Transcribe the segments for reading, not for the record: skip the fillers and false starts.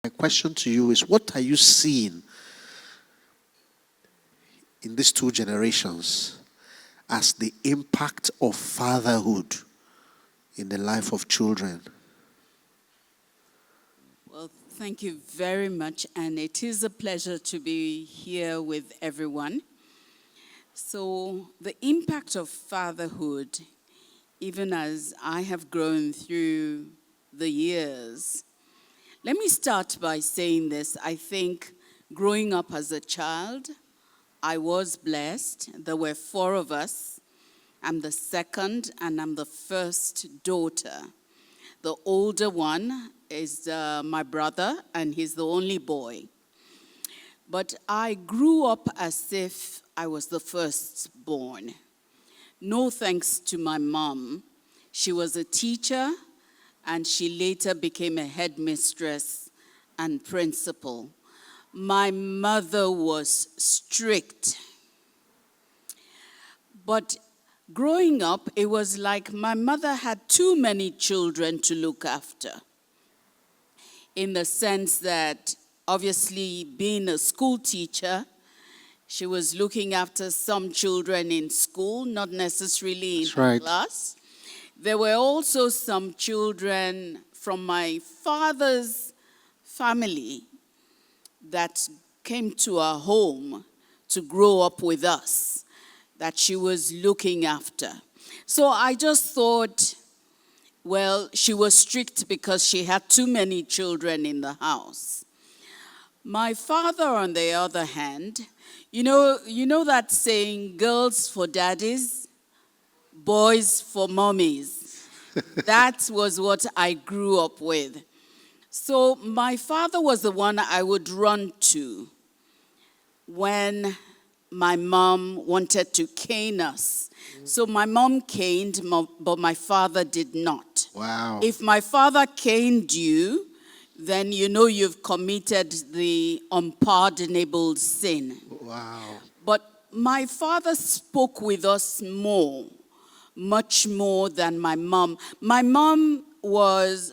My question to you is, what are you seeing in these two generations as the impact of fatherhood in the life of children? Well, thank you very much, and it is a pleasure to be here with everyone. So, the impact of fatherhood, even as I have grown through the years, let me start by saying this. I think growing up as a child, I was blessed. There were 4 of us. I'm the second, and I'm the first daughter. The older one is my brother, and he's the only boy. But I grew up as if I was the firstborn. No thanks to my mom. She was a teacher, and she later became a headmistress and principal. My mother was strict. But growing up, it was like my mother had too many children to look after, in the sense that, obviously, being a school teacher, she was looking after some children in school, not necessarily in her class. There were also some children from my father's family that came to our home to grow up with us, that she was looking after. So I just thought, well, she was strict because she had too many children in the house. My father, on the other hand, you know that saying, girls for daddies, boys for mommies. That was what I grew up with. So my father was the one I would run to when my mom wanted to cane us. So my mom caned, but my father did not. Wow. If my father caned you, then you know you've committed the unpardonable sin. Wow. But my father spoke with us more, much more than my mom. My mom was,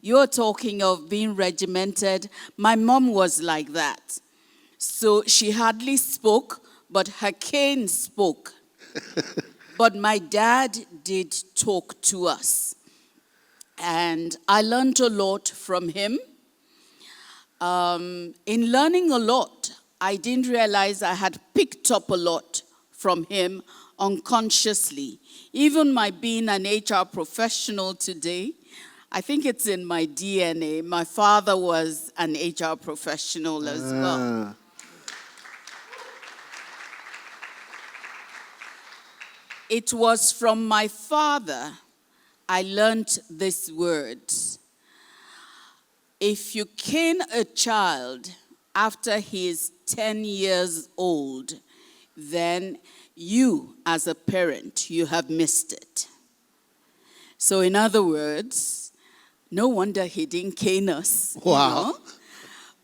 you're talking of being regimented. My mom was like that. So she hardly spoke, but her cane spoke. But my dad did talk to us. And I learned a lot from him. In learning a lot, I didn't realize I had picked up a lot from him unconsciously. Even my being an HR professional today, I think it's in my DNA. My father was an HR professional as well. It was from my father I learned these words. If you cane a child after he is 10 years old, then you, as a parent, you have missed it. So in other words, no wonder he didn't cane us. Wow. You know?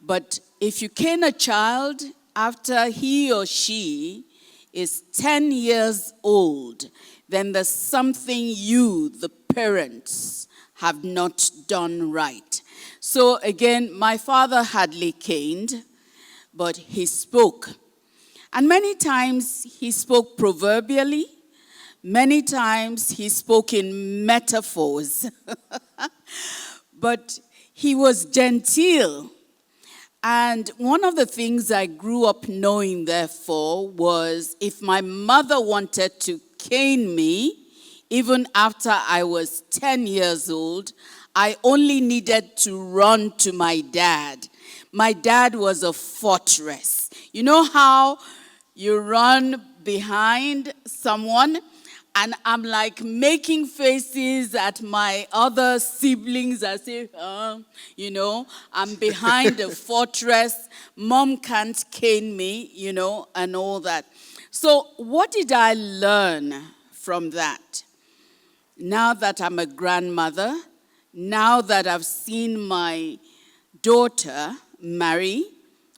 But if you cane a child after he or she is 10 years old, then there's something you, the parents, have not done right. So again, my father hardly caned, but he spoke. And many times he spoke proverbially. Many times he spoke in metaphors. But he was genteel. And one of the things I grew up knowing, therefore, was if my mother wanted to cane me, even after I was 10 years old, I only needed to run to my dad. My dad was a fortress. You know how you run behind someone, and I'm like making faces at my other siblings as if, I'm behind a fortress. Mom can't cane me, and all that. So what did I learn from that? Now that I'm a grandmother, now that I've seen my daughter marry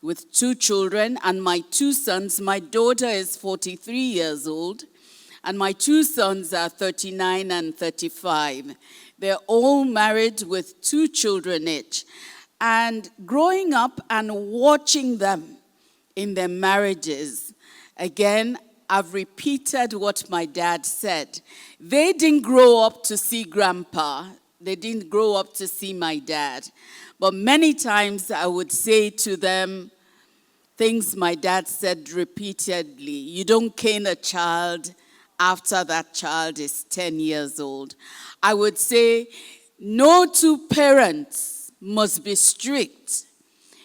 with 2 children and my 2 sons, my daughter is 43 years old, and my 2 sons are 39 and 35. They're all married with 2 children each. And growing up and watching them in their marriages, again, I've repeated what my dad said. They didn't grow up to see grandpa. They didn't grow up to see my dad. But many times I would say to them things my dad said repeatedly. You don't cane a child after that child is 10 years old. I would say no two parents must be strict.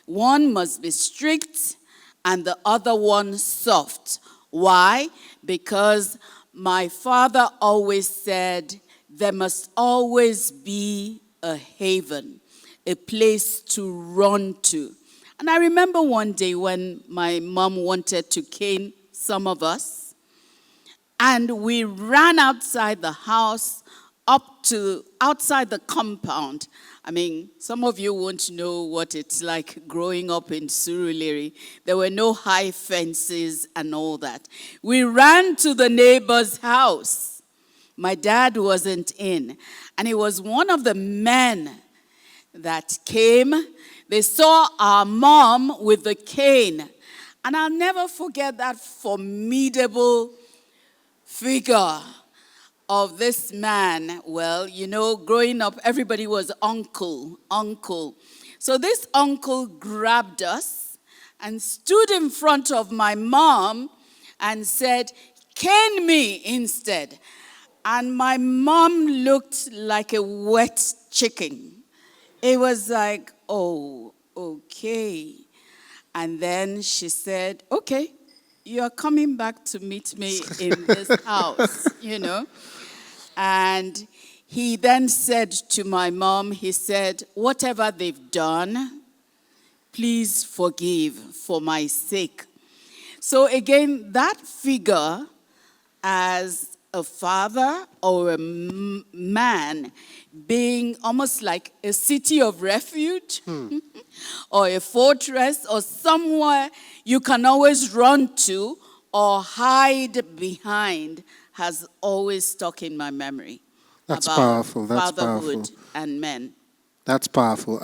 One must be strict and the other one soft. Why? Because my father always said there must always be a haven, a place to run to. And I remember one day when my mom wanted to cane some of us, and we ran outside the house up to outside the compound. I mean, some of you won't know what it's like growing up in Surulere. There were no high fences and all that. We ran to the neighbor's house. My dad wasn't in. And it was one of the men that came. They saw our mom with the cane. And I'll never forget that formidable figure of this man. Well, you know, growing up, everybody was uncle. So this uncle grabbed us and stood in front of my mom and said, cane me instead. And my mom looked like a wet chicken. It was like, oh, okay. And then she said, okay, you're coming back to meet me in this house, you know. And he then said to my mom, he said, whatever they've done, please forgive for my sake. So again, that figure as a father or a man being almost like a city of refuge or a fortress or somewhere you can always run to or hide behind has always stuck in my memory. That's about powerful. That's fatherhood powerful. and men. That's powerful.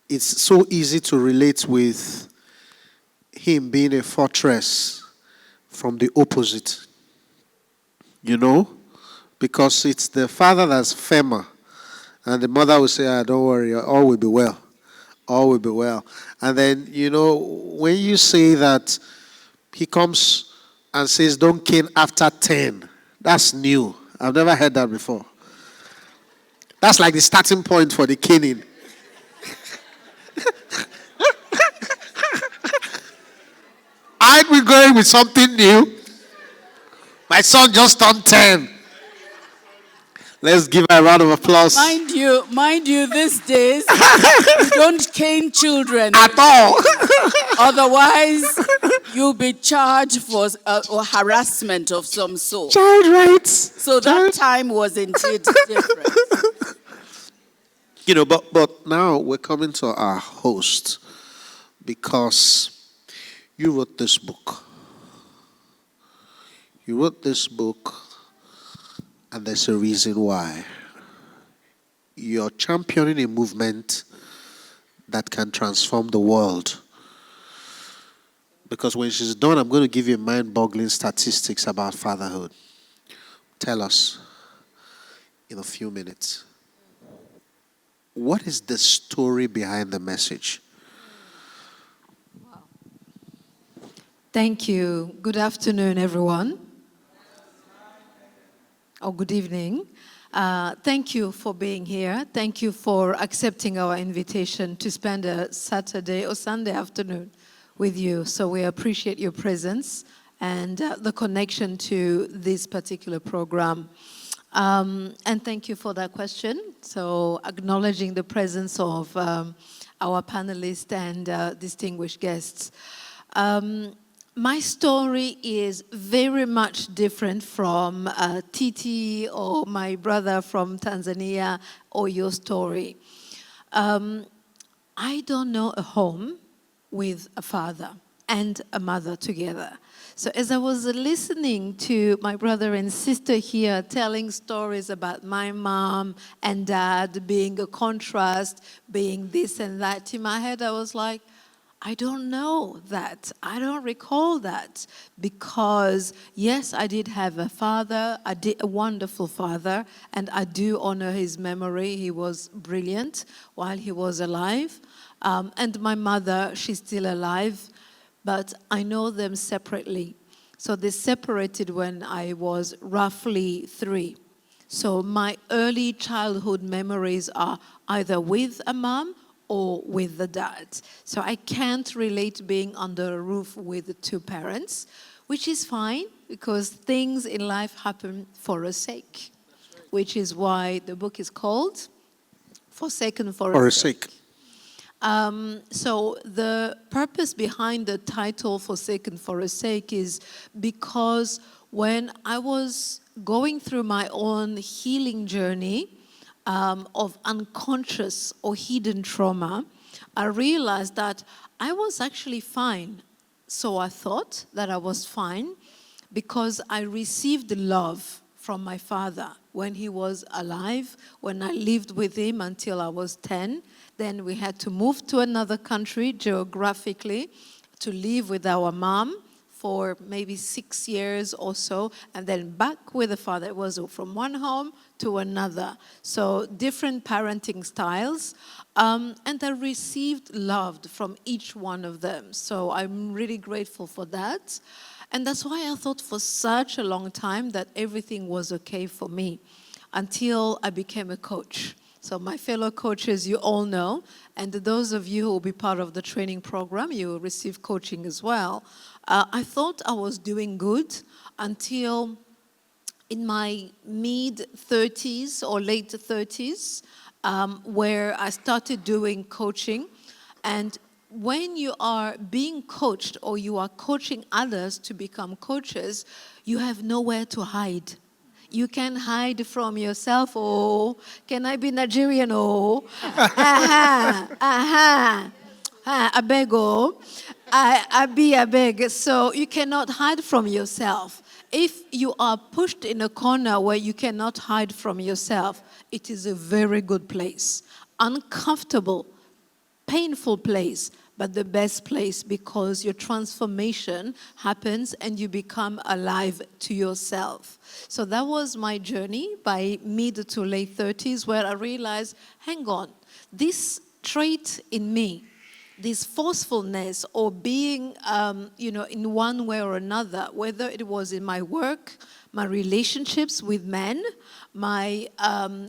It's so easy to relate with him being a fortress from the opposite. You know? Because it's the father that's firmer. And the mother will say, don't worry, all will be well. All will be well. And then, you know, when you say that he comes and says, don't cane after 10, that's new. I've never heard that before. That's like the starting point for the caning. Aren't we going with something new? My son just turned 10. Let's give her a round of applause. Mind you, these days, you don't cane children At all. Otherwise, you'll be charged for harassment of some sort. Child rights. So that time was indeed different. You know, but now we're coming to our host because you wrote this book. You wrote this book, and there's a reason why. You're championing a movement that can transform the world. Because when she's done, I'm going to give you mind-boggling statistics about fatherhood. Tell us in a few minutes. What is the story behind the message? Thank you. Good afternoon, everyone. Or good evening. Thank you for being here. Thank you for accepting our invitation to spend a Saturday or Sunday afternoon with you. So we appreciate your presence and the connection to this particular program. And thank you for that question. So acknowledging the presence of our panelists and distinguished guests. My story is very much different from Titi or my brother from Tanzania or your story. I don't know a home with a father. and a mother together. So as I was listening to my brother and sister here telling stories about my mom and dad being a contrast, being this and that, in my head I was like, I don't know that. I don't recall that. Because, yes, I did have a father, a wonderful father, and I do honor his memory. He was brilliant while he was alive. And my mother, she's still alive, but I know them separately. So they separated when I was roughly 3. So my early childhood memories are either with a mom or with the dad. So I can't relate being under a roof with 2 parents, which is fine because things in life happen for a sake, which is why the book is called Forsaken for a Sake. So the purpose behind the title Forsaken for a Sake is because when I was going through my own healing journey of unconscious or hidden trauma, I realized that I was actually fine. So I thought that I was fine because I received love from my father when he was alive, when I lived with him until I was 10. Then we had to move to another country geographically to live with our mom for maybe 6 years or so, and then back with the father. It was from one home to another. So different parenting styles. And I received love from each one of them. So I'm really grateful for that. And that's why I thought for such a long time that everything was okay for me until I became a coach. So my fellow coaches, you all know, and those of you who will be part of the training program, you will receive coaching as well. I thought I was doing good until in my mid-30s or late 30s, where I started doing coaching. And when you are being coached or you are coaching others to become coaches, you have nowhere to hide. You can hide from yourself. Oh, can I be Nigerian? Oh, I beg. Oh, I beg. So you cannot hide from yourself. If you are pushed in a corner where you cannot hide from yourself, it is a very good place. Uncomfortable, painful place, but the best place because your transformation happens and you become alive to yourself. So that was my journey by mid to late 30s where I realized, hang on, this trait in me, this forcefulness or being, in one way or another, whether it was in my work, my relationships with men, my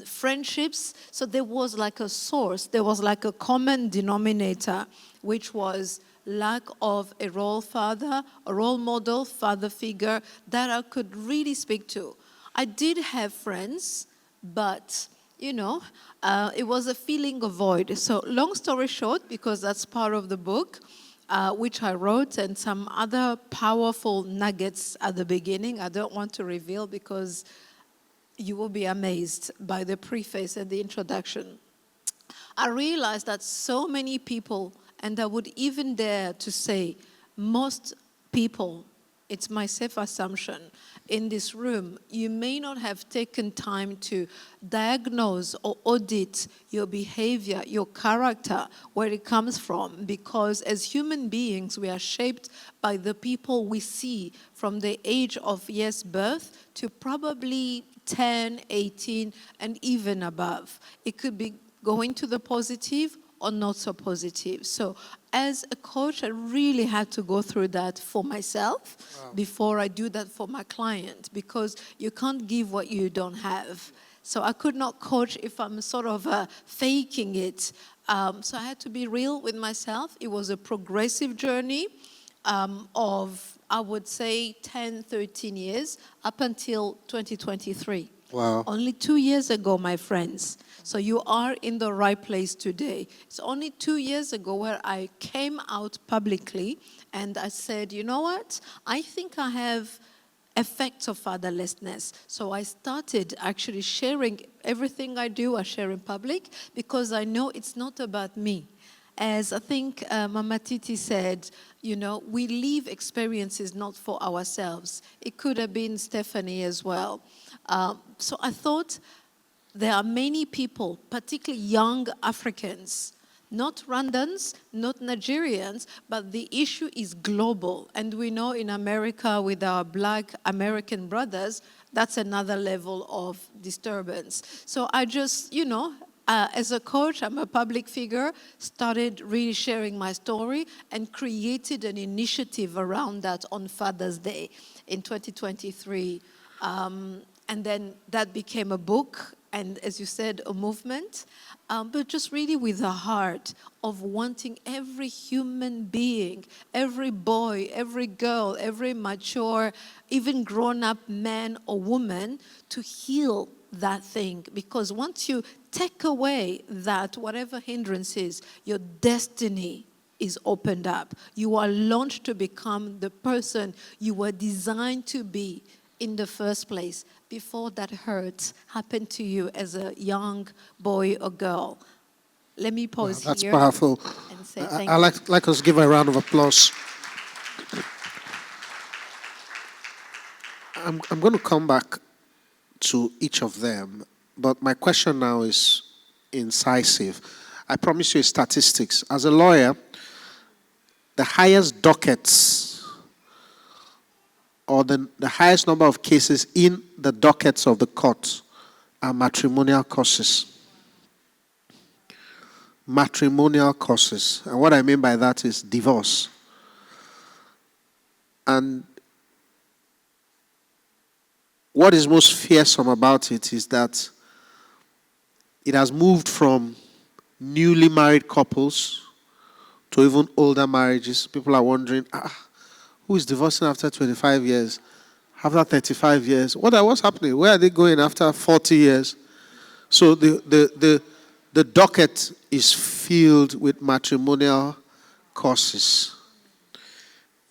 friendships. So there was like a source, there was like a common denominator, which was lack of a role model, father figure that I could really speak to. I did have friends, but it was a feeling of void. So long story short, because that's part of the book, which I wrote, and some other powerful nuggets at the beginning, I don't want to reveal because you will be amazed by the preface and the introduction. I realized that so many people, and I would even dare to say most people, it's my safe assumption, in this room, you may not have taken time to diagnose or audit your behavior, your character, where it comes from. Because as human beings, we are shaped by the people we see from the age of, birth to probably 10, 18, and even above. It could be going to the positive or not so positive. So as a coach, I really had to go through that for myself before I do that for my client, because you can't give what you don't have. So I could not coach if I'm sort of faking it. So I had to be real with myself. It was a progressive journey of, I would say, 10, 13 years up until 2023. Wow. Only 2 years ago, my friends. So you are in the right place today. It's only 2 years ago where I came out publicly and I said, you know what? I think I have effects of fatherlessness. So I started actually sharing everything I do, I share in public, because I know it's not about me. as I think Mama Titi said, we live experiences not for ourselves. It could have been Stephanie as well. So I thought there are many people, particularly young Africans, not Rwandans, not Nigerians, but the issue is global. And we know in America with our Black American brothers, that's another level of disturbance. So I just, as a coach, I'm a public figure, started really sharing my story and created an initiative around that on Father's Day in 2023. And then that became a book and, as you said, a movement. But just really with a heart of wanting every human being, every boy, every girl, every mature, even grown-up man or woman to heal that thing. Because once you take away that, whatever hindrances, your destiny is opened up. You are launched to become the person you were designed to be in the first place before that hurt happened to you as a young boy or girl. Let me pause That's here. powerful. And say thank I like us to give her a round of applause. I'm going to come back to each of them, but my question now is incisive. I promise you statistics. As a lawyer, the highest dockets or the highest number of cases in the dockets of the court are matrimonial causes. Matrimonial causes. And what I mean by that is divorce. And what is most fearsome about it is that it has moved from newly married couples to even older marriages. People are wondering, who is divorcing after 25 years? After 35 years? What's happening? Where are they going after 40 years? So the docket is filled with matrimonial causes.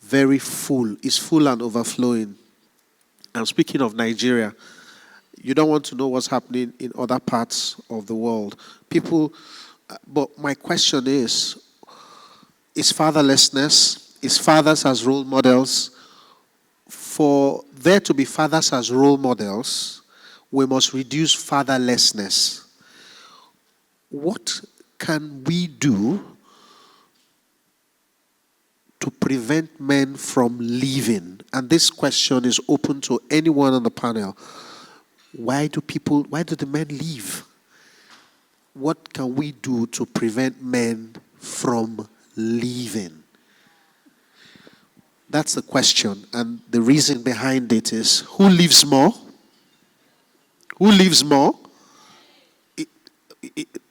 Very full. It's full and overflowing. And speaking of Nigeria, you don't want to know what's happening in other parts of the world. But my question is fatherlessness, is fathers as role models. For there to be fathers as role models, we must reduce fatherlessness. What can we do to prevent men from leaving? And this question is open to anyone on the panel. Why do the men leave? What can we do to prevent men from leaving? That's the question. And the reason behind it is, who lives more? Who lives more?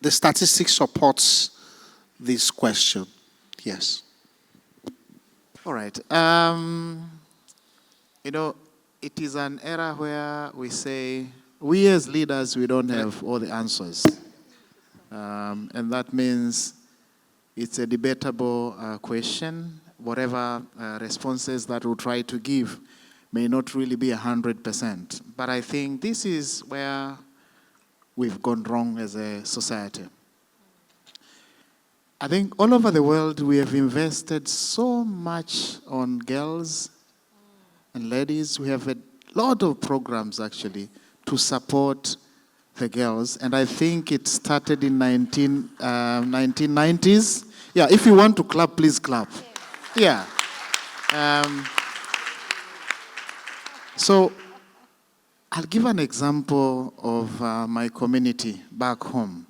The statistics supports this question. Yes. All right. It is an era where we say, we as leaders, we don't have all the answers. And that means it's a debatable question. Whatever responses that we'll try to give may not really be 100%. But I think this is where we've gone wrong as a society. I think all over the world we have invested so much on girls and ladies. We have a lot of programs actually to support the girls. And I think it started in 1990s. Yeah, if you want to clap, please clap. Yeah. So I'll give an example of my community back home.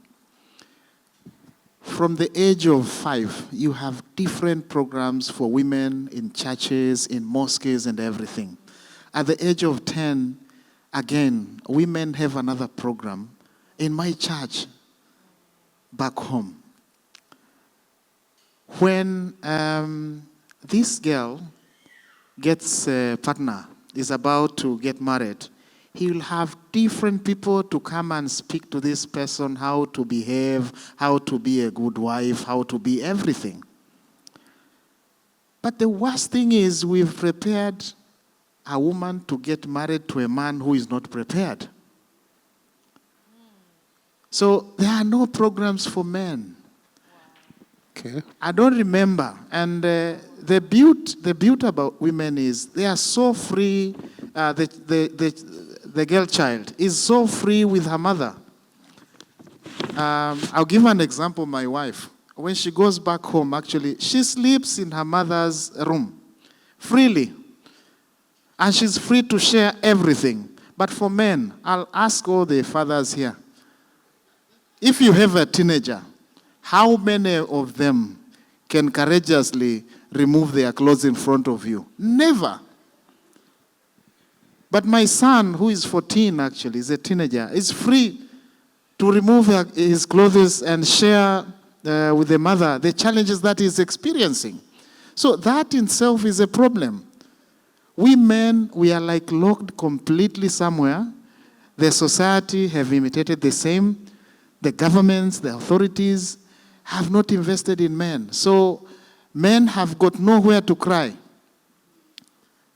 From the age of 5, you have different programs for women in churches, in mosques, and everything. At the age of 10, again, women have another program in my church back home. When this girl gets a partner, is about to get married, he will have different people to come and speak to this person how to behave, how to be a good wife, how to be everything. But the worst thing is we've prepared a woman to get married to a man who is not prepared. So there are no programs for men. Okay. I don't remember. And the beauty about women is they are so free. The girl child is so free with her mother. I'll give an example. My wife, when she goes back home, actually, she sleeps in her mother's room freely. And she's free to share everything. But for men, I'll ask all the fathers here, if you have a teenager, how many of them can courageously remove their clothes in front of you? Never. But my son, who is 14 actually, is a teenager, is free to remove his clothes and share with the mother the challenges that he's experiencing. So that in itself is a problem. We men, we are like locked completely somewhere. The society have imitated the same. The governments, the authorities have not invested in men. So men have got nowhere to cry.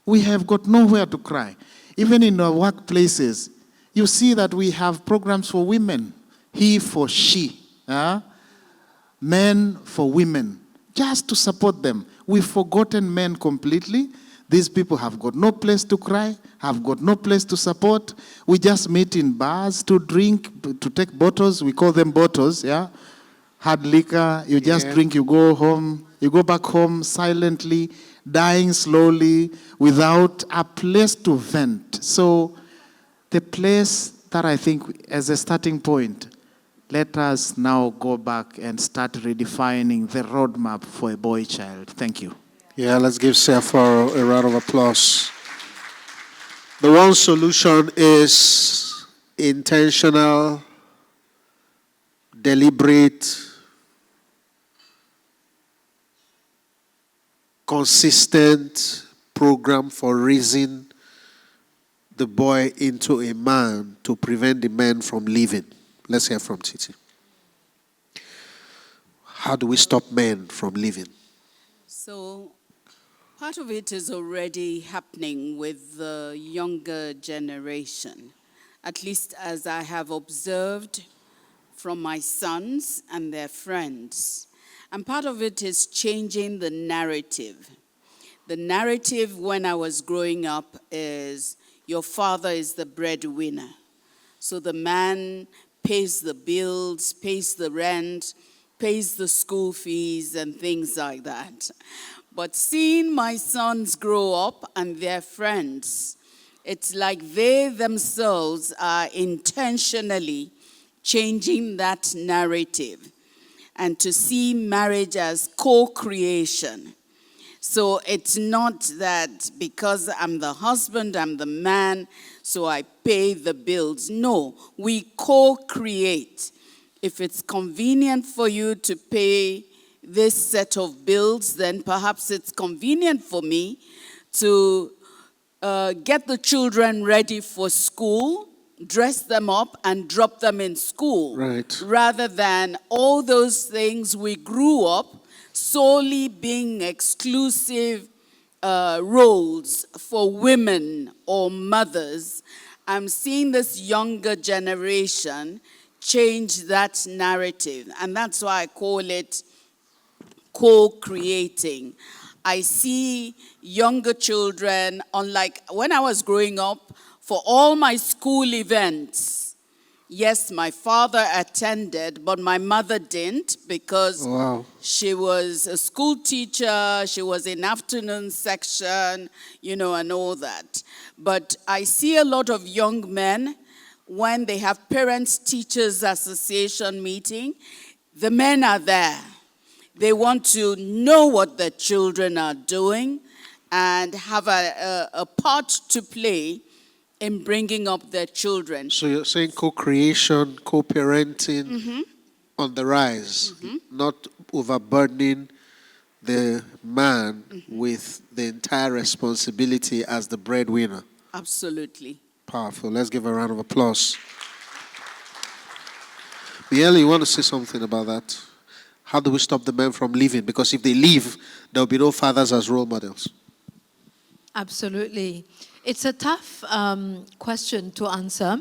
We have got nowhere to cry. Even in our workplaces, you see that we have programs for women. He for she. Men for women. Just to support them. We've forgotten men completely. These people have got no place to cry, have got no place to support. We just meet in bars to drink, to take bottles. We call them bottles, yeah? Hard liquor. You just drink, you go home. You go back home silently, dying slowly, without a place to vent. So the place that I think as a starting point, let us now go back and start redefining the roadmap for a boy child. Thank you. Yeah, let's give Sefor a round of applause. The one solution is intentional, deliberate, consistent program for raising the boy into a man to prevent the man from leaving. Let's hear from Titi. How do we stop men from leaving? So, part of it is already happening with the younger generation, at least as I have observed from my sons and their friends. And part of it is changing the narrative. The narrative when I was growing up is your father is the breadwinner. So the man pays the bills, pays the rent, pays the school fees and things like that. But seeing my sons grow up and their friends, it's like they themselves are intentionally changing that narrative and to see marriage as co-creation. So it's not that because I'm the husband, I'm the man, so I pay the bills. No, we co-create. If it's convenient for you to pay this set of bills, then perhaps it's convenient for me to get the children ready for school, dress them up, and drop them in school. Right. Rather than all those things we grew up solely being exclusive roles for women or mothers. I'm seeing this younger generation change that narrative. And that's why I call it co-creating. I see younger children, unlike when I was growing up, for all my school events, yes, my father attended, but my mother didn't because she was a school teacher, she was in afternoon section, and all that. But I see a lot of young men, when they have Parents-Teachers Association meeting, the men are there. They want to know what their children are doing and have a part to play in bringing up their children. So you're saying co-creation, co-parenting on the rise, not overburdening the man with the entire responsibility as the breadwinner. Absolutely. Powerful. Let's give a round of applause. Miele, you want to say something about that? How do we stop the men from leaving? Because if they leave, there will be no fathers as role models. Absolutely. It's a tough question to answer,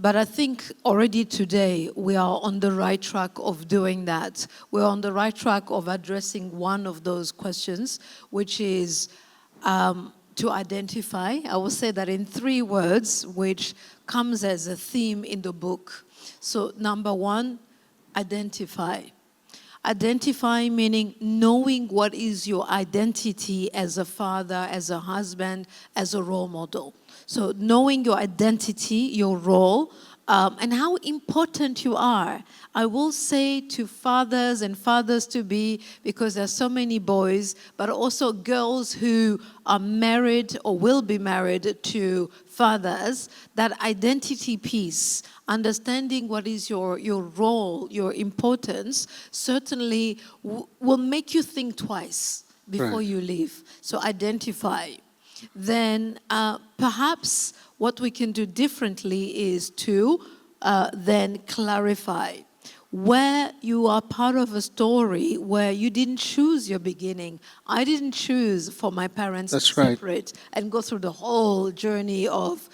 But I think already today we are on the right track of doing that. We're on the right track of addressing one of those questions, which is to identify. I will say that in 3 words, which comes as a theme in the book. So number 1, identify. Identify meaning knowing what is your identity as a father, as a husband, as a role model. So knowing your identity, your role, and how important you are. I will say to fathers and fathers-to-be, because there's so many boys, but also girls who are married or will be married to fathers, that identity piece, understanding what is your role, your importance, certainly will make you think twice before Right. you leave. So identify. Then perhaps what we can do differently is to then clarify. Where you are part of a story where you didn't choose your beginning. I didn't choose for my parents That's to right. separate and go through the whole journey of,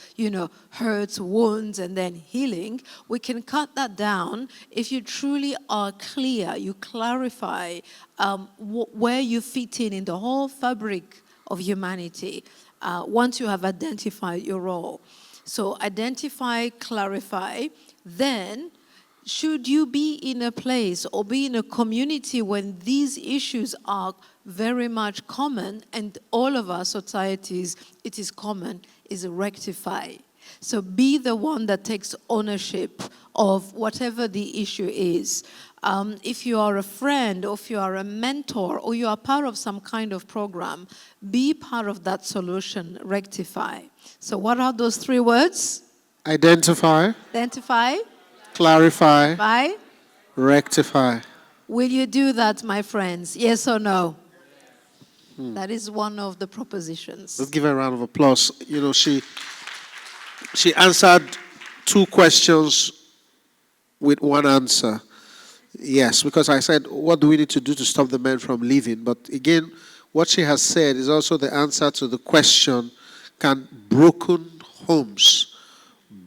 hurts, wounds, and then healing. We can cut that down if you truly are clear, you clarify where you fit in the whole fabric of humanity once you have identified your role. So identify, clarify, then should you be in a place or be in a community when these issues are very much common, and all of our societies, it is common, is rectify. So be the one that takes ownership of whatever the issue is. If you are a friend, or if you are a mentor, or you are part of some kind of program, be part of that solution, rectify. So what are those 3 words? Identify, Identify, clarify, by. rectify. Will you do that, my friends? Yes or no? That is one of the propositions. Let's give her a round of applause. She answered 2 questions with 1 answer. Yes, because I said, what do we need to do to stop the men from leaving? But again, what she has said is also the answer to the question, can broken homes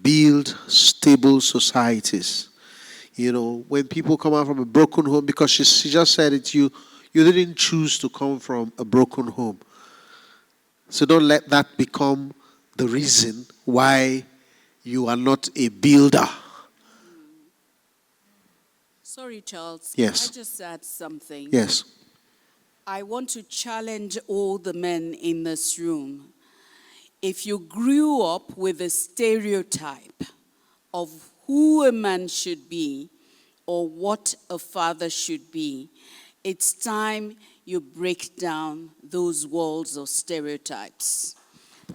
build stable societies? When people come out from a broken home, because she just said it, you didn't choose to come from a broken home. So don't let that become the reason why you are not a builder. Sorry, Charles. Yes. Can I just add something? Yes. I want to challenge all the men in this room. If you grew up with a stereotype of who a man should be or what a father should be, it's time you break down those walls of stereotypes.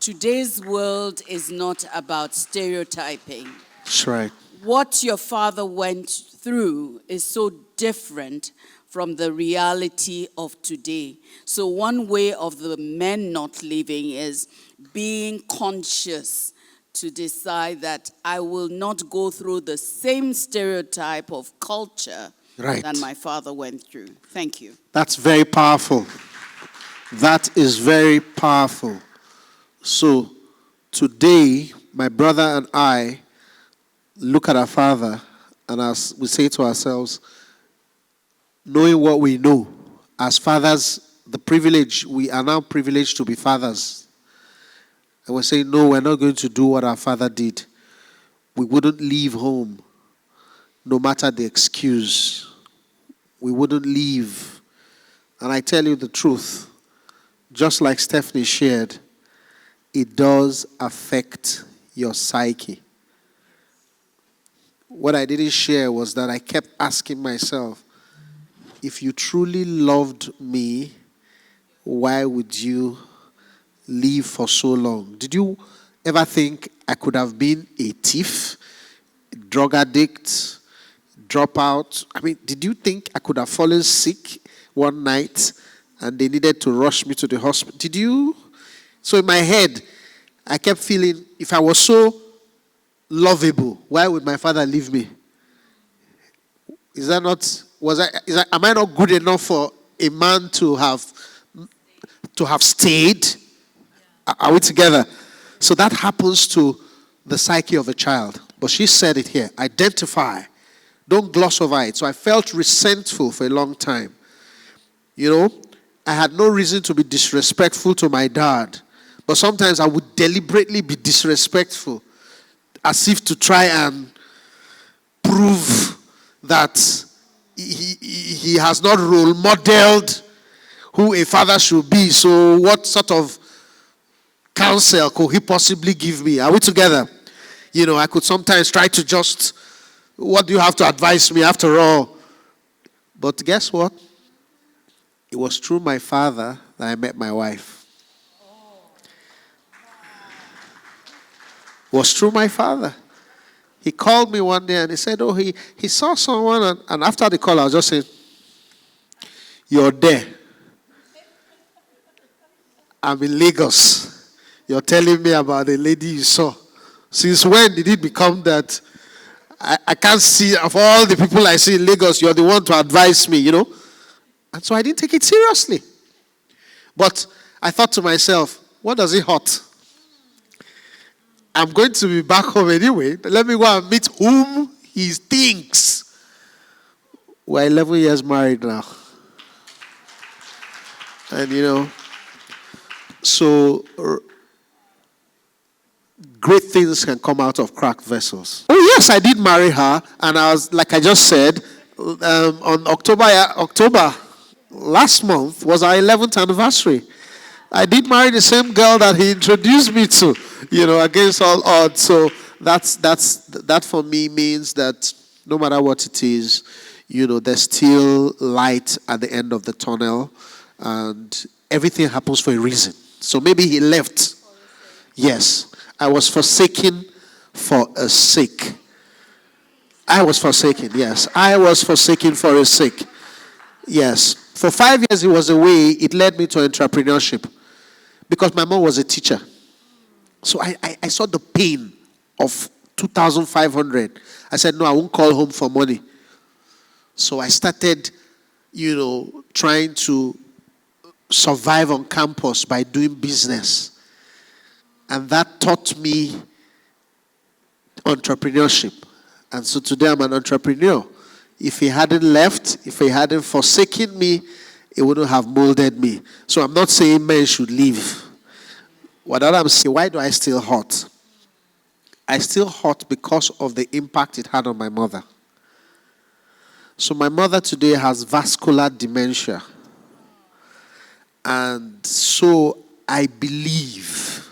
Today's world is not about stereotyping. That's right. What your father went through is so different from the reality of today. So one way of the men not leaving is being conscious to decide that I will not go through the same stereotype of culture Right. that my father went through. Thank you. That's very powerful. That is very powerful. So today, my brother and I look at our father, and as we say to ourselves, knowing what we know, as fathers, the privilege, we are now privileged to be fathers. And we're saying, no, we're not going to do what our father did. We wouldn't leave home, no matter the excuse. We wouldn't leave. And I tell you the truth, just like Stephanie shared, it does affect your psyche. What I didn't share was that I kept asking myself, if you truly loved me, why would you leave for so long? Did you ever think I could have been a thief, a drug addict, dropout? I mean, did you think I could have fallen sick one night and they needed to rush me to the hospital? Did you? So in my head, I kept feeling, if I was so lovable, why would my father leave me? Am I not good enough for a man to have stayed? Are we together? So that happens to the psyche of a child. But she said it here. Identify. Don't gloss over it. So I felt resentful for a long time. You know, I had no reason to be disrespectful to my dad. But sometimes I would deliberately be disrespectful, as if to try and prove that he has not role modeled who a father should be. So what sort of counsel could he possibly give me? Are we together? You know, I could sometimes try to just, what do you have to advise me after all? But guess what? It was through my father that I met my wife. It was through my father. He called me one day and he said, he saw someone, and after the call I was just saying, you're there. I'm in Lagos. You're telling me about the lady you saw. Since when did it become that I can't see, of all the people I see in Lagos, you're the one to advise me, you know? And so I didn't take it seriously. But I thought to myself, what does it hurt? I'm going to be back home anyway. Let me go and meet whom he thinks. We're 11 years married now. And you know, so great things can come out of cracked vessels. Oh yes, I did marry her, and I was, like I just said, on October last month was our 11th anniversary. I did marry the same girl that he introduced me to, you know, against all odds. So that for me means that no matter what it is, you know, there's still light at the end of the tunnel, and everything happens for a reason. So maybe he left. Yes, I was forsaken for a sake. I was forsaken, yes. I was forsaken for a sake. Yes. For 5 years he was away. It led me to entrepreneurship. Because my mom was a teacher. So I saw the pain of 2,500. I said, no, I won't call home for money. So I started, you know, trying to survive on campus by doing business. And that taught me entrepreneurship. And so today I'm an entrepreneur. If he hadn't left, if he hadn't forsaken me, it wouldn't have molded me. So I'm not saying men should leave. What I'm saying, why do I still hurt? I still hurt because of the impact it had on my mother. So my mother today has vascular dementia. And so I believe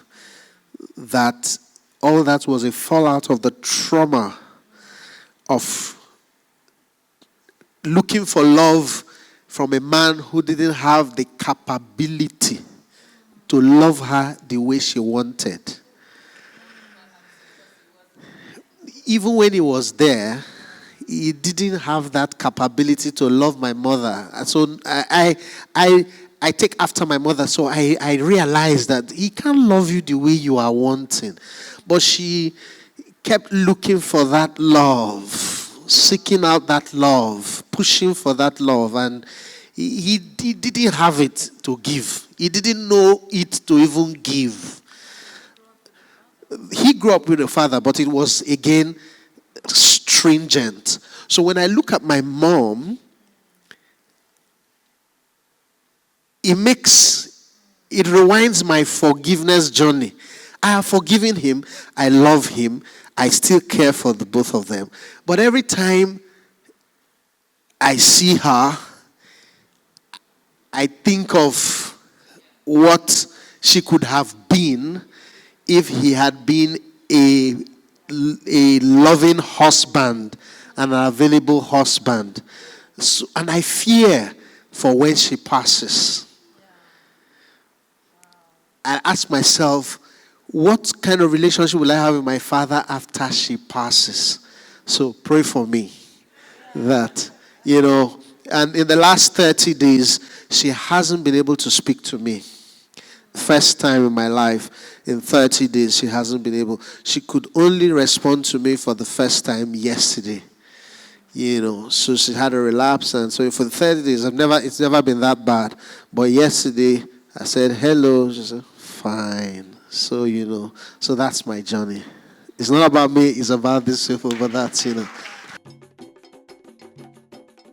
that all that was a fallout of the trauma of looking for love from a man who didn't have the capability to love her the way she wanted. Even when he was there, he didn't have that capability to love my mother. And so I take after my mother, so I realized that he can't love you the way you are wanting. But she kept looking for that love, seeking out that love, pushing for that love, and he didn't have it to give. He didn't know it to even give. He grew up with a father, but it was, again, stringent. So when I look at my mom, it rewinds my forgiveness journey. I have forgiven him. I love him. I still care for the both of them. But every time I see her, I think of what she could have been if he had been a loving husband and an available husband. So, and I fear for when she passes. I ask myself, what kind of relationship will I have with my father after she passes? So pray for me that, you know, and in the last 30 days, she hasn't been able to speak to me. First time in my life, in 30 days, she hasn't been able. She could only respond to me for the first time yesterday. You know, so she had a relapse, and so for the 30 days, it's never been that bad. But yesterday, I said, hello. She said, fine. So, you know, so that's my journey. It's not about me, it's about this people, but that's,